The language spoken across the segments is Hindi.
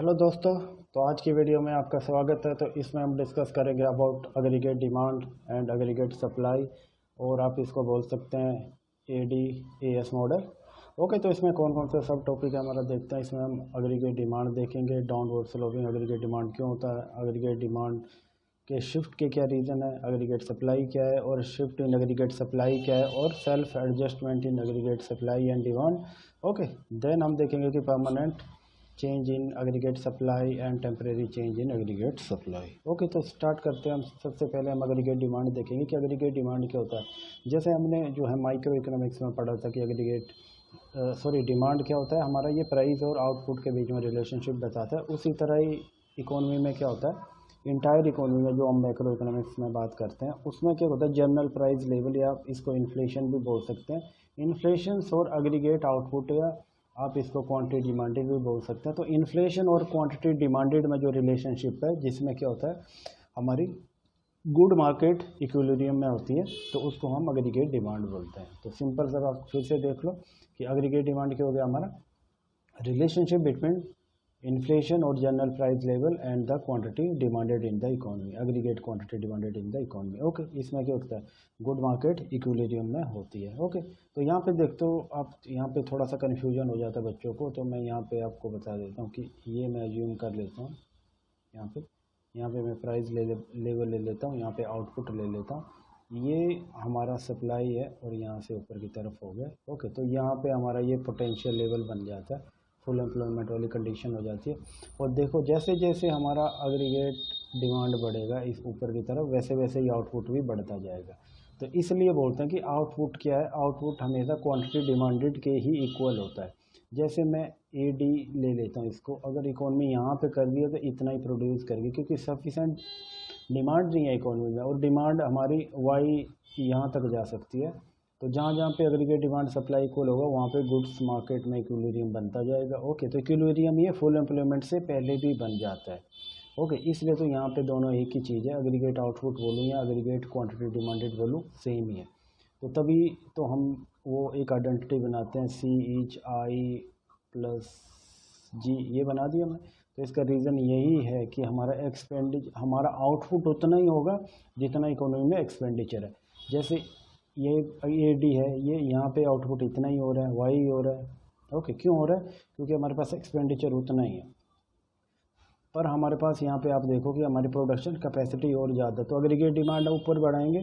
हेलो दोस्तों। तो आज की वीडियो में आपका स्वागत है। तो इसमें हम डिस्कस करेंगे about aggregate demand and aggregate supply, और आप इसको बोल सकते हैं AD/AS मॉडल। ओके, तो इसमें कौन कौन से सब टॉपिक है हमारा देखते हैं। इसमें हम एग्रीगेट डिमांड देखेंगे, डाउनवर्ड स्लोपिंग एग्रीगेट डिमांड क्यों होता है, एग्रीगेट डिमांड के शिफ्ट के क्या रीज़न है, एग्रीगेट सप्लाई क्या है और शिफ्ट इन एग्रीगेट सप्लाई क्या है, और self adjustment in aggregate supply and demand. Okay, then हम देखेंगे कि permanent change in aggregate supply and temporary change in aggregate supply. Okay, तो स्टार्ट करते हैं हम। सबसे पहले हम एग्रीगेट डिमांड देखेंगे कि एग्रीगेट डिमांड क्या होता है। जैसे हमने जो है माइक्रो इकोनॉमिक्स में पढ़ा था कि डिमांड क्या होता है हमारा, ये प्राइस और आउटपुट के बीच में रिलेशनशिप बताता है। उसी तरह ही इकोनॉमी में क्या होता है, इंटायर इकोनॉमी में जो हम मैक्रो इकोनॉमिक्स में बात करते हैं उसमें क्या होता है, जनरल प्राइस लेवल, या आप इसको इन्फ्लेशन भी बोल सकते हैं। इन्फ्लेशन और एग्रीगेट आउटपुट, या आप इसको क्वांटिटी डिमांडेड भी बोल सकते हैं। तो इन्फ्लेशन और क्वांटिटी डिमांडेड में जो रिलेशनशिप है, जिसमें क्या होता है हमारी गुड मार्केट इक्विलिब्रियम में होती है, तो उसको हम एग्रीगेट डिमांड बोलते हैं। तो सिंपल सा आप फिर से देख लो कि एग्रीगेट डिमांड क्या हो गया हमारा, रिलेशनशिप बिटवीन इन्फ्लेशन और general price level and the quantity demanded in the economy, aggregate quantity demanded in the economy. Okay, इसमें क्या होता है, गुड मार्केट इक्विलिब्रियम में होती है। ओके, तो यहाँ पे देखते हो आप, यहाँ पे थोड़ा सा कन्फ्यूजन हो जाता है बच्चों को, तो मैं यहाँ पे आपको बता देता हूँ कि ये मैं अज्यूम कर लेता हूँ। यहाँ पे मैं प्राइस लेवल ले लेता हूँ, यहाँ पे आउटपुट ले लेता हूँ। ये हमारा सप्लाई है और यहाँ से ऊपर की तरफ हो गया। ओके, तो यहाँ पे हमारा ये पोटेंशियल लेवल बन जाता है, फुल एम्प्लॉयमेंट वाली कंडीशन हो जाती है। और देखो जैसे जैसे हमारा एग्रीगेट डिमांड बढ़ेगा इस ऊपर की तरफ, वैसे वैसे ही आउटपुट भी बढ़ता जाएगा। तो इसलिए बोलते हैं कि आउटपुट क्या है, आउटपुट हमेशा क्वांटिटी डिमांडेड के ही इक्वल होता है। जैसे मैं AD ले लेता हूँ इसको, अगर इकोनॉमी यहाँ पे कर दिया तो इतना ही प्रोड्यूस करेगी, क्योंकि सफिशेंट डिमांड नहीं है इकोनॉमी में, और डिमांड हमारी वाई यहाँ तक जा सकती है। तो जहाँ जहाँ पे एग्रीगेट डिमांड सप्लाई इक्वल होगा वहाँ पे गुड्स मार्केट में इक्विलिब्रियम बनता जाएगा। ओके, तो इक्विलिब्रियम ये फुल एम्प्लॉयमेंट से पहले भी बन जाता है। ओके, इसलिए तो यहाँ पे दोनों एक ही चीज़ है, एग्रीगेट आउटपुट बोलूँ या एग्रीगेट क्वांटिटी डिमांडेड बोलूँ, सेम ही है। तो तभी तो हम वो एक आइडेंटिटी बनाते हैं, CHI+G, ये बना दिया मैं। तो इसका रीज़न यही है कि हमारा आउटपुट उतना ही होगा जितना इकोनॉमी में एक्सपेंडिचर है। जैसे ये AD है, ये यहाँ पे आउटपुट इतना ही हो रहा है, वाई हो रहा है। ओके, क्यों हो रहा है, क्योंकि हमारे पास एक्सपेंडिचर उतना ही है, पर हमारे पास यहाँ पे आप देखो कि हमारी प्रोडक्शन कैपेसिटी और ज़्यादा। तो एग्रीगेट डिमांड ऊपर बढ़ाएंगे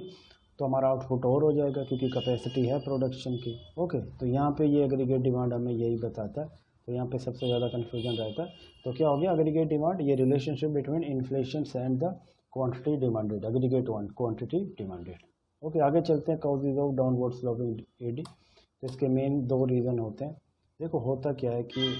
तो हमारा आउटपुट और हो जाएगा, क्योंकि कैपेसिटी है प्रोडक्शन की। ओके, तो यहाँ पे ये एग्रीगेट डिमांड हमें यही बताता है। तो यहाँ पे सबसे ज़्यादा कन्फ्यूजन रहता है। तो क्या हो गया, एग्रीगेट डिमांड ये relationship between inflation and the quantity demanded, aggregate one quantity demanded. Okay, आगे चलते हैं, causes of downward sloping AD। तो इसके मेन दो रीज़न होते हैं। देखो होता क्या है कि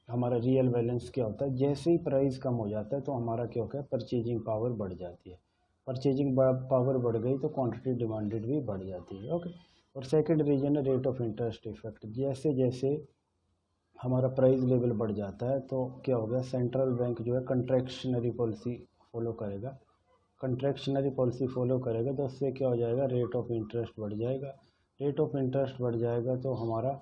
हमारा रियल बैलेंस क्या होता है, जैसे ही प्राइस कम हो जाता है तो हमारा क्या होता है, परचेजिंग पावर बढ़ जाती है। परचेजिंग पावर बढ़ गई तो क्वांटिटी डिमांडेड भी बढ़ जाती है। ओके, और सेकंड रीजन है रेट ऑफ इंटरेस्ट इफेक्ट। जैसे जैसे हमारा प्राइस लेवल बढ़ जाता है तो क्या होगा, सेंट्रल बैंक जो है कंट्रैक्शनरी पॉलिसी फॉलो करेगा। कंट्रैक्शनरी पॉलिसी फॉलो करेगा तो उससे क्या हो जाएगा, रेट ऑफ इंटरेस्ट बढ़ जाएगा। रेट ऑफ इंटरेस्ट बढ़ जाएगा तो हमारा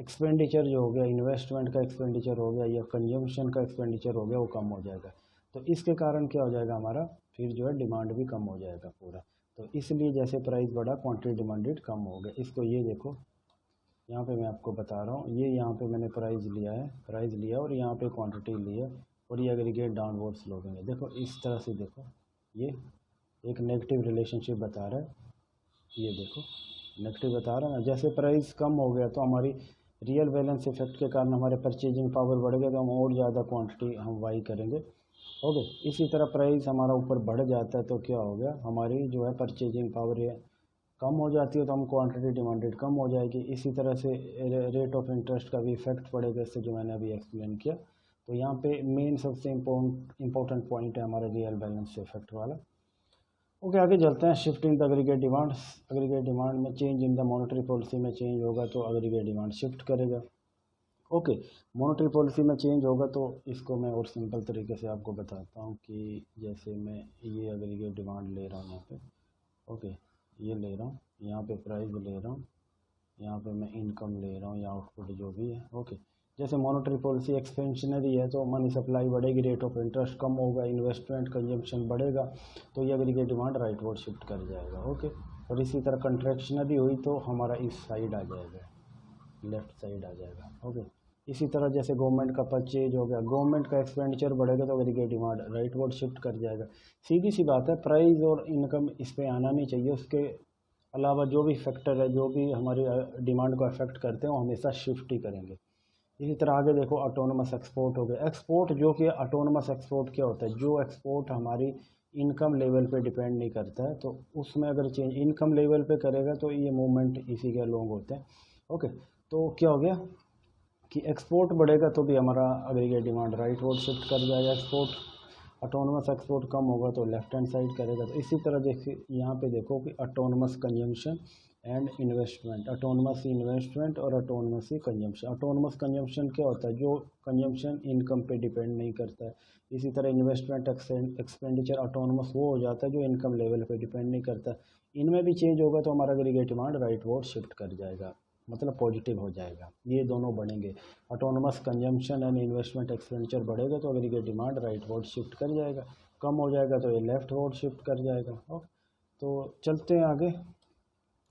एक्सपेंडिचर जो हो गया, इन्वेस्टमेंट का एक्सपेंडिचर हो गया या कंजम्पशन का एक्सपेंडिचर हो गया, वो कम हो जाएगा। तो इसके कारण क्या हो जाएगा, हमारा फिर जो है डिमांड भी कम हो जाएगा पूरा। तो इसलिए जैसे प्राइस बढ़ा क्वांटिटी डिमांडेड कम हो गया। इसको ये देखो, यहाँ पे मैं आपको बता रहा हूँ, ये यहाँ पे मैंने प्राइस लिया और यहाँ पे क्वांटिटी लिया, और ये एग्रीगेट डाउनवर्ड स्लोपिंग है। देखो इस तरह से देखो, ये एक नेगेटिव रिलेशनशिप बता रहा है। ये देखो नेगेटिव बता रहा है ना, जैसे प्राइस कम हो गया तो हमारी रियल बैलेंस इफेक्ट के कारण हमारे परचेजिंग पावर बढ़ गया, तो हम और ज़्यादा क्वांटिटी हम बाई करेंगे। ओके, इसी तरह प्राइस हमारा ऊपर बढ़ जाता है तो क्या हो गया, हमारी जो है परचेजिंग पावर ये कम हो जाती है, तो हम क्वांटिटी डिमांडेड कम हो जाएगी। इसी तरह से रेट ऑफ इंटरेस्ट का भी इफेक्ट पड़ेगा, इससे जो मैंने अभी एक्सप्लेन किया। तो यहाँ पे मेन सबसे इम्पोर्टेंट पॉइंट है हमारा रियल बैलेंस इफेक्ट वाला। ओके, आगे चलते हैं, shift in the aggregate demand. Aggregate demand में change in the monetary policy में चेंज होगा तो एग्रीगेट डिमांड शिफ्ट करेगा। ओके, मॉनेटरी पॉलिसी में चेंज होगा तो इसको मैं और सिंपल तरीके से आपको बताता हूँ कि जैसे मैं ये एग्रीगेट डिमांड ले रहा हूँ यहाँ पे। ओके, ये ले रहा हूँ, यहाँ पे प्राइस ले रहा हूँ, यहाँ पे मैं इनकम ले रहा हूँ या आउटपुट जो भी है। ओके, जैसे मॉनेटरी पॉलिसी एक्सपेंशनरी है तो मनी सप्लाई बढ़ेगी, रेट ऑफ इंटरेस्ट कम होगा, इन्वेस्टमेंट कंजम्पशन बढ़ेगा, तो ये एग्रीगेट डिमांड राइटवर्ड शिफ्ट कर जाएगा। ओके, और इसी तरह कंट्रैक्शनरी हुई तो हमारा इस साइड आ जाएगा, लेफ्ट साइड आ जाएगा। ओके, इसी तरह जैसे गवर्नमेंट का परचेज हो गया, गवर्नमेंट का एक्सपेंडिचर बढ़ेगा तो एग्रीगेट डिमांड राइटवर्ड शिफ्ट कर जाएगा। सीधी सी बात है, प्राइस और इनकम इस पर आना नहीं चाहिए, उसके अलावा जो भी फैक्टर है जो भी हमारी डिमांड को अफेक्ट करते हैं वो हमेशा शिफ्ट ही करेंगे। इसी तरह आगे देखो, ऑटोनमस एक्सपोर्ट हो गया। एक्सपोर्ट जो कि ऑटोनमस एक्सपोर्ट क्या होता है, जो एक्सपोर्ट हमारी इनकम लेवल पे डिपेंड नहीं करता है, तो उसमें अगर चेंज इनकम लेवल पे करेगा तो ये मूवमेंट इसी के लॉन्ग होते हैं। ओके, तो क्या हो गया कि एक्सपोर्ट बढ़ेगा तो भी हमारा एग्रीगेट डिमांड राइटवर्ड शिफ्ट कर जाएगा। एक्सपोर्ट ऑटोनमस एक्सपोर्ट कम होगा तो लेफ्ट हैंड साइड करेगा। तो इसी तरह देखिए यहाँ पे देखो कि autonomous consumption and investment, autonomous investment और ऑटोनमस कंजम्पशन। ऑटोनमस कंजम्पशन क्या होता है, जो कंजम्पशन इनकम पे डिपेंड नहीं करता है। इसी तरह इन्वेस्टमेंट एक्सपेंडिचर ऑटोनमस वो हो जाता है जो इनकम लेवल पे डिपेंड नहीं करता। इनमें भी चेंज होगा तो हमारा एग्रीगेट डिमांड राइटवर्ड शिफ्ट कर जाएगा, मतलब पॉजिटिव हो जाएगा। ये दोनों बढ़ेंगे, autonomous consumption and investment expenditure बढ़ेगा तो एग्रीगेट डिमांड राइटवर्ड शिफ्ट कर जाएगा, कम हो जाएगा तो ये लेफ्टवर्ड शिफ्ट कर जाएगा। ओके, तो चलते हैं आगे।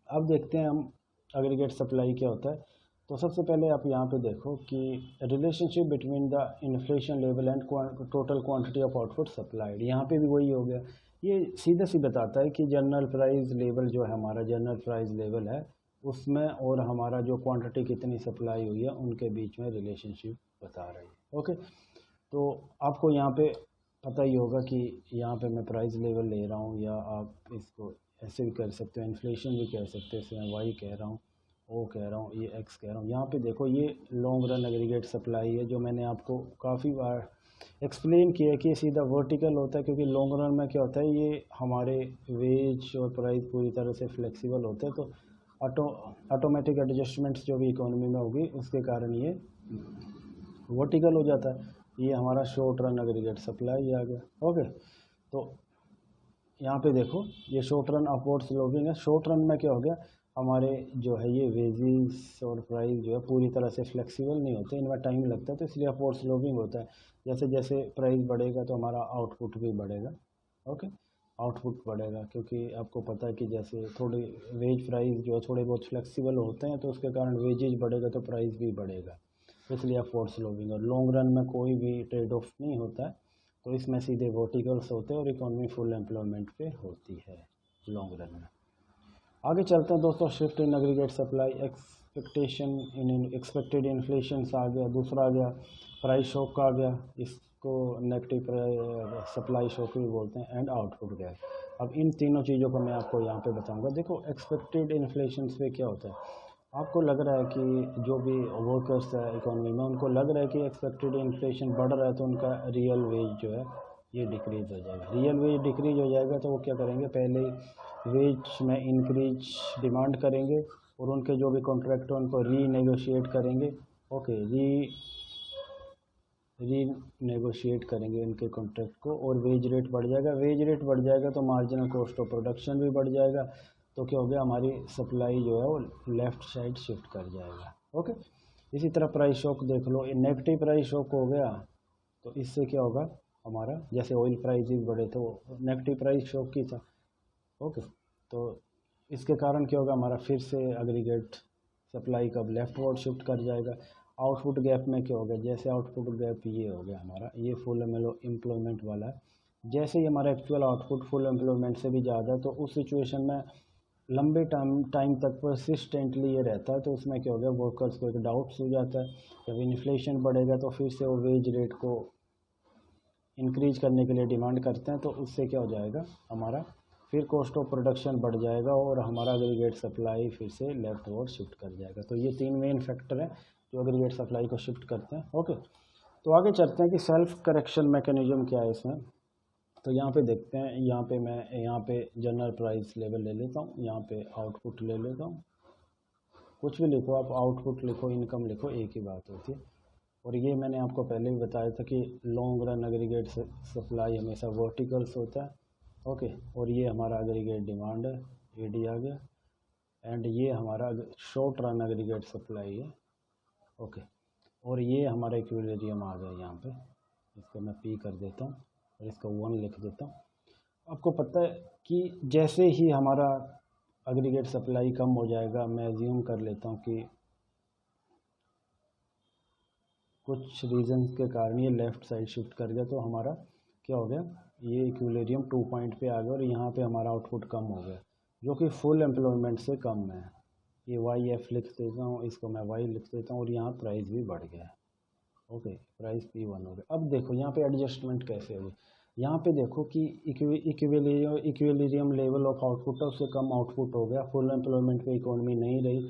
अब देखते हैं हम एग्रीगेट सप्लाई क्या होता है। तो सबसे पहले आप यहाँ पे देखो कि relationship between the inflation level and total quantity of output supplied. यहाँ पे भी वही हो गया, ये सीधा सी बताता है कि जनरल प्राइस लेवल जो है हमारा जनरल प्राइस लेवल है उसमें और हमारा जो क्वांटिटी कितनी सप्लाई हुई है उनके बीच में रिलेशनशिप बता रही है। ओके, तो आपको यहाँ पे पता ही होगा कि यहाँ पे मैं प्राइस लेवल ले रहा हूँ, या आप इसको ऐसे भी कर सकते हो, इन्फ्लेशन भी कह सकते हो, इसमें वाई कह रहा हूँ, ओ कह रहा हूँ, ये एक्स कह रहा हूँ। यहाँ पे देखो ये लॉन्ग रन एग्रीगेट सप्लाई है जो मैंने आपको काफ़ी बार एक्सप्लेन किया कि सीधा वर्टिकल होता है, क्योंकि लॉन्ग रन में क्या होता है ये हमारे वेज और प्राइस पूरी तरह से फ्लेक्सिबल होते हैं, तो ऑटोमेटिक एडजस्टमेंट्स जो भी इकोनॉमी में होगी उसके कारण ये वर्टिकल हो जाता है। ये हमारा शॉर्ट रन एग्रीगेट सप्लाई आ गया। ओके, तो यहाँ पे देखो ये शॉर्ट रन अपवर्ड स्लोपिंग है। शॉर्ट रन में क्या हो गया, हमारे जो है ये वेजेस और प्राइस जो है पूरी तरह से फ्लेक्सिबल नहीं होते, इनमें टाइम लगता है, तो इसलिए अपवर्ड स्लोपिंग होता है। जैसे जैसे प्राइस बढ़ेगा तो हमारा आउटपुट भी बढ़ेगा। ओके, आउटपुट बढ़ेगा क्योंकि आपको पता है कि जैसे थोड़ी वेज प्राइस जो है थोड़े बहुत फ्लेक्सिबल होते हैं तो उसके कारण वेजेज बढ़ेगा तो प्राइस भी बढ़ेगा, इसलिए अपवर्ड स्लोपिंग। और लॉन्ग रन में कोई भी ट्रेड ऑफ नहीं होता है, तो इसमें सीधे वर्टिकल्स होते हैं और इकोनॉमी फुल एम्प्लॉयमेंट पे होती है लॉन्ग रन में। आगे चलते हैं दोस्तों, shift in aggregate supply, expectation in expected inflation आ गया, दूसरा आ गया प्राइस शॉक आ गया, इसको नेगेटिव सप्लाई शॉक भी बोलते हैं, एंड आउटपुट गैप। अब इन तीनों चीज़ों को मैं आपको यहाँ पे बताऊँगा। देखो एक्सपेक्टेड इन्फ्लेशन पे क्या होता है, आपको लग रहा है कि जो भी वर्कर्स है इकोनॉमी में उनको लग रहा है कि एक्सपेक्टेड इन्फ्लेशन बढ़ रहा है तो उनका रियल वेज जो है ये डिक्रीज़ हो जाएगा। रियल वेज डिक्रीज़ हो जाएगा तो वो क्या करेंगे, पहले वेज में इंक्रीज डिमांड करेंगे और उनके जो भी कॉन्ट्रैक्ट हैं उनको रीनेगोशिएट करेंगे। ओके, रीनेगोशिएट करेंगे उनके कॉन्ट्रैक्ट को और वेज रेट बढ़ जाएगा। वेज रेट बढ़ जाएगा तो मार्जिनल कॉस्ट ऑफ प्रोडक्शन भी बढ़ जाएगा, तो क्या हो गया, हमारी सप्लाई जो है वो लेफ़्ट साइड शिफ्ट कर जाएगा। ओके, इसी तरह प्राइस शॉक देख लो, नेगेटिव प्राइस शॉक हो गया तो इससे क्या होगा, हमारा जैसे ऑयल प्राइसेस बढ़े तो नेगेटिव प्राइस शॉक की था। ओके, तो इसके कारण क्या होगा, हमारा फिर से एग्रीगेट सप्लाई कब लेफ्टवर्ड शिफ्ट कर जाएगा। आउटपुट गैप में क्या होगा, जैसे आउटपुट गैप ये हो गया हमारा, ये फुल एम्प्लॉयमेंट वाला है, जैसे ही हमारा एक्चुअल आउटपुट फुल एम्प्लॉयमेंट से भी ज़्यादा है तो उस सिचुएशन में लंबे टाइम तक परसिस्टेंटली ये रहता है, तो उसमें क्या हो गया, वर्कर्स को एक डाउट्स हो जाता है। जब इन्फ्लेशन बढ़ेगा तो फिर से वो वेज रेट को इंक्रीज करने के लिए डिमांड करते हैं, तो उससे क्या हो जाएगा, हमारा फिर कॉस्ट ऑफ प्रोडक्शन बढ़ जाएगा और हमारा एग्रीगेट सप्लाई फिर से लेफ्टवर्ड शिफ्ट कर जाएगा। तो ये तीन मेन फैक्टर हैं जो एग्रीगेट सप्लाई को शिफ्ट करते हैं। ओके, तो आगे चलते हैं कि सेल्फ करेक्शन मैकेनिज्म क्या है इसमें। तो यहाँ पे देखते हैं, यहाँ पे मैं यहाँ पे जनरल प्राइस लेवल ले लेता हूँ, यहाँ पे आउटपुट ले लेता हूँ, कुछ भी लिखो आप, आउटपुट लिखो, इनकम लिखो, एक ही बात होती है। और ये मैंने आपको पहले भी बताया था कि लॉन्ग रन एग्रीगेट सप्लाई हमेशा वर्टिकल्स होता है। ओके, और ये हमारा एग्रीगेट डिमांड है, एडी आ गया, एंड ये हमारा शॉर्ट रन एग्रीगेट सप्लाई है। ओके, और ये हमारा इक्विलिब्रियम आ गया यहाँ पे। इसको मैं P कर देता हूँ और इसका 1 लिख देता हूँ। आपको पता है कि जैसे ही हमारा एग्रीगेट सप्लाई कम हो जाएगा, मैं अज्यूम कर लेता हूँ कि कुछ रीजंस के कारण ये लेफ़्ट साइड शिफ्ट कर गया, तो हमारा क्या हो गया, ये इक्विलिब्रियम 2 पॉइंट पे आ गया और यहाँ पे हमारा आउटपुट कम हो गया, जो कि फुल एम्प्लॉयमेंट से कम है। ये वाई एफ लिख देता हूँ, इसको मैं वाई लिख देता हूँ और यहाँ प्राइस भी बढ़ गया है। ओके, प्राइस P1 हो गया। अब देखो यहाँ पे एडजस्टमेंट कैसे होगी। यहाँ पे देखो कि इक्विलिब्रियम लेवल ऑफ आउटपुट है, उससे कम आउटपुट हो गया, फुल एम्प्लॉयमेंट पे इकोनॉमी नहीं रही।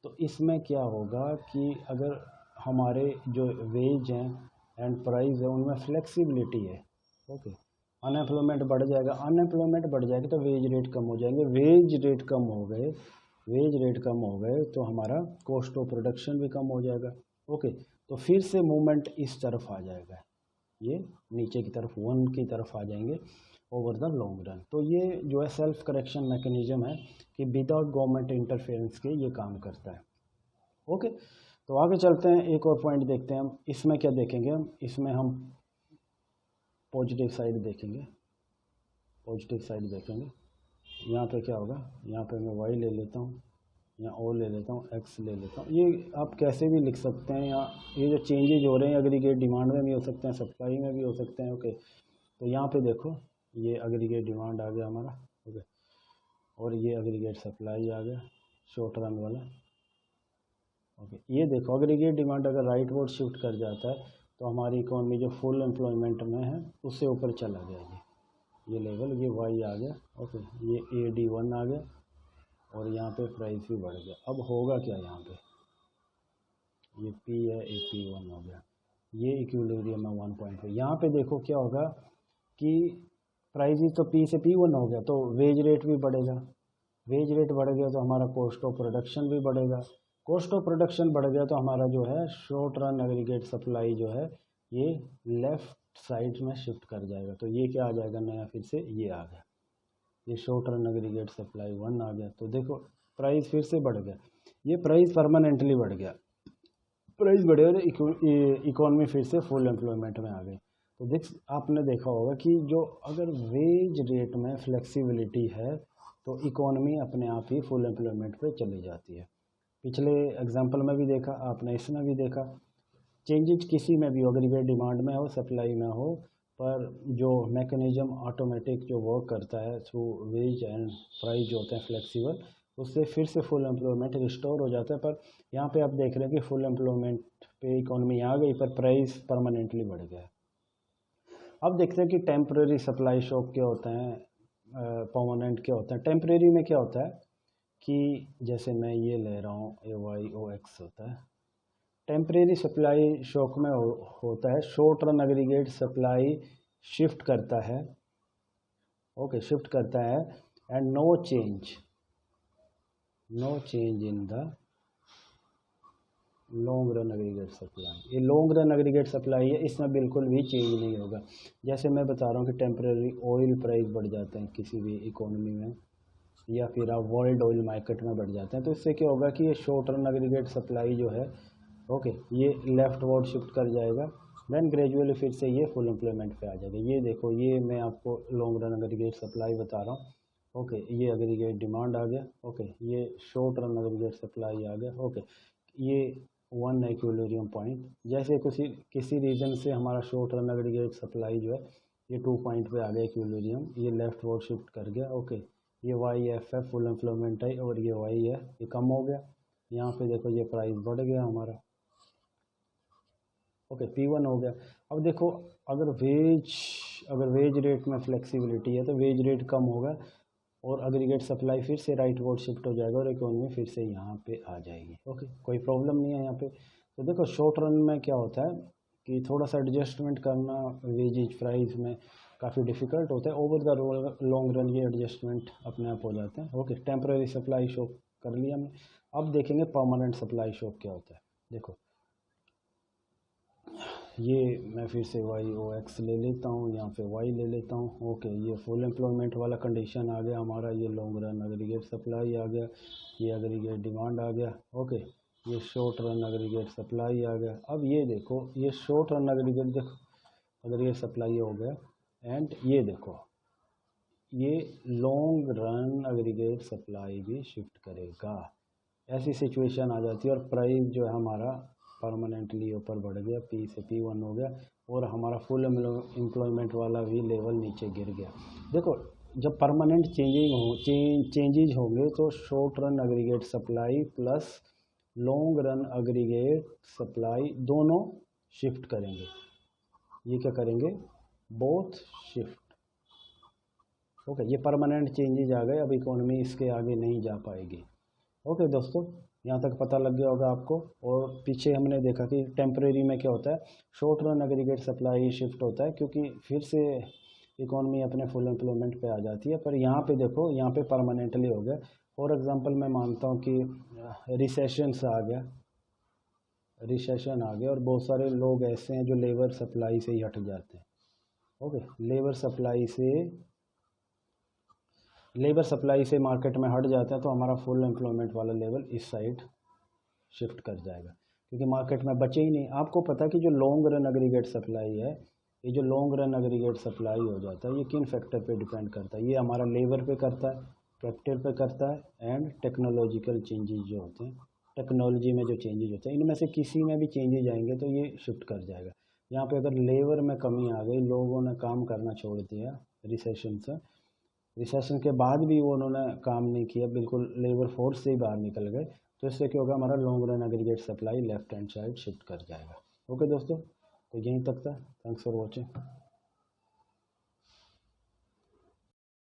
तो इसमें क्या होगा कि अगर हमारे जो वेज हैं एंड प्राइस है उनमें फ्लेक्सिबिलिटी है, ओके, अनएम्प्लॉयमेंट बढ़ जाएगा, अनएम्प्लॉयमेंट बढ़ जाएगी तो वेज रेट कम हो जाएंगे, वेज रेट कम हो गए तो हमारा कॉस्ट ऑफ प्रोडक्शन भी कम हो जाएगा। ओके, तो फिर से मूवमेंट इस तरफ आ जाएगा, ये नीचे की तरफ 1 की तरफ आ जाएंगे ओवर द लॉन्ग रन। तो ये जो है सेल्फ करेक्शन मैकेनिज्म है कि विदाउट गवर्नमेंट इंटरफेरेंस के ये काम करता है। ओके, तो आगे चलते हैं, एक और पॉइंट देखते हैं हम। इसमें क्या देखेंगे हम, इसमें हम पॉजिटिव साइड देखेंगे, यहाँ पे क्या होगा, यहाँ पे मैं वाई ले लेता हूँ, यहाँ ओ ले लेता हूँ, एक्स ले लेता हूँ। ये आप कैसे भी लिख सकते हैं, या ये जो चेंजेज हो रहे हैं एग्रीगेट डिमांड में भी हो सकते हैं, सप्लाई में भी हो सकते हैं। ओके, तो यहाँ पे देखो ये एग्रीगेट डिमांड आ गया हमारा, ओके, और ये एग्रीगेट सप्लाई आ गया शॉर्ट रन वाला। ओके, ये देखो एग्रीगेट डिमांड अगर राइट वर्ड शिफ्ट कर जाता है तो हमारी इकोनॉमी जो फुल एम्प्लॉयमेंट में है उससे ऊपर चला गया, ये लेवल, ये वाई आ गया। ओके, ये AD1 आ गया और यहाँ पे प्राइस भी बढ़ गया। अब होगा क्या, यहाँ पे ये P है, AP1 हो गया, ये इक्विलिब्रियम है 1 पॉइंट पे। यहाँ पे देखो क्या होगा कि प्राइस तो P से P1 हो गया, तो वेज रेट भी बढ़ेगा, वेज रेट बढ़ गया तो हमारा कॉस्ट ऑफ प्रोडक्शन भी बढ़ेगा, कॉस्ट ऑफ प्रोडक्शन बढ़ गया तो हमारा जो है शॉर्ट रन एग्रीगेट सप्लाई जो है ये लेफ़्ट साइड में शिफ्ट कर जाएगा। तो ये क्या आ जाएगा नया, फिर से ये आ गया, ये शॉर्ट रन एग्रीगेट सप्लाई 1 आ गया। तो देखो प्राइस फिर से बढ़ गया, ये प्राइस परमानेंटली बढ़ गया, प्राइस बढ़े और इकोनॉमी फिर से फुल एम्प्लॉयमेंट में आ गई। तो आपने देखा होगा कि जो अगर वेज रेट में फ्लेक्सिबिलिटी है तो इकोनॉमी अपने आप ही फुल एम्प्लॉयमेंट पे चली जाती है। पिछले एग्जांपल में भी देखा आपने, इसमें भी देखा, चेंजेज किसी में भी हो, एग्रीगेट डिमांड में हो, सप्लाई में हो, पर जो मैकेनिज्म ऑटोमेटिक जो वर्क करता है थ्रू वेज एंड प्राइस जो होते हैं फ्लेक्सिबल, उससे फिर से फुल एम्प्लॉयमेंट रिस्टोर हो जाता है। पर यहाँ पे आप देख रहे हैं कि फुल एम्प्लॉयमेंट पे इकोनॉमी आ गई पर प्राइस परमानेंटली बढ़ गया। अब देखते हैं कि टेम्परेरी सप्लाई शॉक क्या होते हैं, परमानेंट क्या होता है। टेम्परेरी में क्या होता है कि जैसे मैं ये ले रहा हूँ AYOX होता है, टेम्परेरी सप्लाई शॉक में होता है short run aggregate supply shift करता है, ओके, शिफ्ट करता है and no change in the long run aggregate supply. ये लॉन्ग रन एग्रीगेट सप्लाई है, इसमें बिल्कुल भी चेंज नहीं होगा। जैसे मैं बता रहा हूँ कि टेम्परेरी ऑयल प्राइस बढ़ जाते हैं किसी भी इकोनॉमी में, या फिर आप वर्ल्ड ऑयल मार्केट में बढ़ जाते हैं, तो इससे क्या होगा कि ये शॉर्ट रन एग्रीगेट सप्लाई जो है, ओके, ये लेफ्ट वर्ड शिफ्ट कर जाएगा, देन ग्रेजुअली फिर से ये फुल एम्प्लॉयमेंट पे आ जाएगा। ये देखो, ये मैं आपको लॉन्ग रन एग्रीगेट सप्लाई बता रहा हूँ, ओके, ये एग्रीगेट डिमांड आ गया, ओके, ये शॉर्ट रन एग्रीगेट सप्लाई आ गया, ओके, ये 1 इक्विलिब्रियम पॉइंट। जैसे किसी रीजन से हमारा शॉर्ट रन एग्रीगेट सप्लाई जो है ये 2 पॉइंट पे आ गया इक्विलिब्रियम, ये लेफ्ट वर्ड शिफ्ट कर गया, ओके, ये YF है, फुल एम्प्लॉयमेंट है, और ये Y है, ये कम हो गया। यहाँ पे देखो ये प्राइस बढ़ गया हमारा, ओके, P1 हो गया। अब देखो अगर वेज रेट में फ्लेक्सिबिलिटी है तो वेज रेट कम होगा और एग्रीगेट सप्लाई फिर से राइट वर्ड शिफ्ट हो जाएगा और इकोनॉमी फिर से यहाँ पे आ जाएगी। ओके, कोई प्रॉब्लम नहीं है यहाँ पे। तो देखो शॉर्ट रन में क्या होता है कि थोड़ा सा एडजस्टमेंट करना वेजेज प्राइस में काफ़ी डिफ़िकल्ट होता है, ओवर द लॉन्ग रन ये एडजस्टमेंट अपने आप हो जाते हैं। ओके, टेम्परेरी सप्लाई शॉक कर लिया हमने। अब देखेंगे परमानेंट सप्लाई शॉक क्या होता है। देखो ये मैं फिर से YOX ले लेता हूँ, यहाँ पे Y ले लेता हूँ, ओके, ये फुल एम्प्लॉयमेंट वाला कंडीशन आ गया हमारा, ये लॉन्ग रन एग्रीगेट सप्लाई आ गया, ये एग्रीगेट डिमांड आ गया, ओके, ये शॉर्ट रन एग्रीगेट सप्लाई आ गया। अब ये देखो, ये शॉर्ट रन एग्रीगेट देखो, अगर ये सप्लाई हो गया, एंड ये देखो ये लॉन्ग रन एग्रीगेट सप्लाई भी शिफ्ट करेगा। ऐसी सिचुएशन आ जाती है और प्राइस जो है हमारा परमानेंटली ऊपर बढ़ गया, P से P1 हो गया और हमारा फुल एम्प्लॉयमेंट वाला भी लेवल नीचे गिर गया। देखो जब परमानेंट चेंजेज होंगे तो short run aggregate supply plus long run aggregate supply दोनों शिफ्ट करेंगे। ये क्या करेंगे, बोथ शिफ्ट। ओके, ये परमानेंट चेंजेज आ गए, अब इकोनॉमी इसके आगे नहीं जा पाएगी। ओके दोस्तों, यहाँ तक पता लग गया होगा आपको। और पीछे हमने देखा कि टेम्परेरी में क्या होता है, short run aggregate supply shift होता है क्योंकि फिर से इकोनॉमी अपने फुल एम्प्लॉयमेंट पे आ जाती है। पर यहाँ पे देखो, यहाँ पे परमानेंटली हो गया। फॉर एग्जांपल मैं मानता हूँ कि रिसेशन आ गया, रिसेशन आ गया और बहुत सारे लोग ऐसे हैं जो लेबर सप्लाई से ही हट जाते हैं। ओके, लेबर सप्लाई से मार्केट में हट जाता है तो हमारा फुल एम्प्लॉयमेंट वाला लेवल इस साइड शिफ्ट कर जाएगा क्योंकि मार्केट में बचे ही नहीं। आपको पता है कि जो लॉन्ग रन एग्रीगेट सप्लाई है, ये जो लॉन्ग रन एग्रीगेट सप्लाई हो जाता है, ये किन फैक्टर पे डिपेंड करता है, ये हमारा लेबर पे करता है, कैपिटल पे करता है एंड टेक्नोलॉजिकल चेंजेस जो होते हैं, टेक्नोलॉजी में जो चेंजेस होते हैं, इनमें से किसी में भी चेंजेज आएंगे तो ये शिफ्ट कर जाएगा। यहाँ पे अगर लेबर में कमी आ गई, लोगों ने काम करना छोड़ दिया रिसेशन के बाद भी वो उन्होंने काम नहीं किया, बिल्कुल लेबर फोर्स से ही बाहर निकल गए, तो इससे क्या होगा, हमारा long run aggregate supply left hand side shift कर जाएगा। ओके दोस्तों, तो यहीं तक था। Thanks for watching.